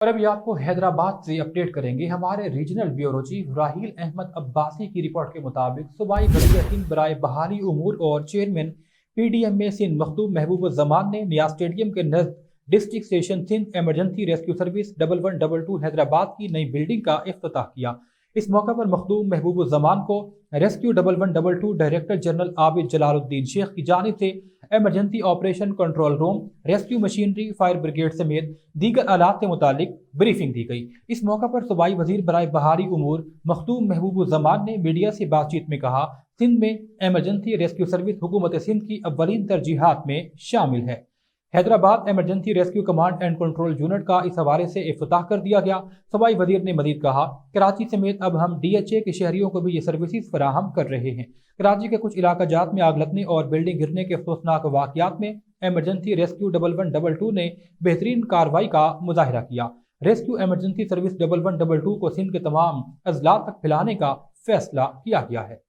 اور ابھی آپ کو حیدرآباد سے اپڈیٹ کریں گے۔ ہمارے regional bureau chief Raheel Ahmed Abbasi کی رپورٹ کے مطابق صوبائی وزیر ہند برائے بحالی امور اور chairman P D M A Sindh Makhdoom Mehboob Uzzaman نے نیا اسٹیڈیم کے نزد district station Sindh emergency rescue service 1122 Hyderabad کی نئی بلڈنگ کا افتتاح کیا۔ اس موقع پر مخدوم محبوب الزمان کو ریسکیو 1122 ڈائریکٹر جنرل عابد جلال الدین شیخ کی جانب سے emergency operation control room, rescue machinery, fire brigade سمیت دیگر آلات سے متعلق بریفنگ دی گئی۔ اس موقع پر صوبائی وزیر برائے بحالی امور مخدوم محبوب الزمان نے میڈیا سے بات چیت میں کہا، سندھ میں ایمرجنسی ریسکیو سروس حکومت سندھ کی اولین ترجیحات میں شامل ہے۔ Hyderabad emergency rescue command and control unit کا اس حوالے سے افتتاح کر دیا گیا۔ صوبائی وزیر نے مزید کہا، کراچی سمیت اب ہم ڈی ایچ اے کے شہریوں کو بھی یہ سروسز فراہم کر رہے ہیں۔ کراچی کے کچھ علاقہ جات میں آگ لگنے اور بلڈنگ گرنے کے افسوسناک واقعات میں ایمرجنسی ریسکیو 1122 نے بہترین کارروائی کا مظاہرہ کیا۔ ریسکیو ایمرجنسی سروس 1122 کو سندھ کے تمام اضلاع تک پھیلانے کا فیصلہ کیا گیا ہے۔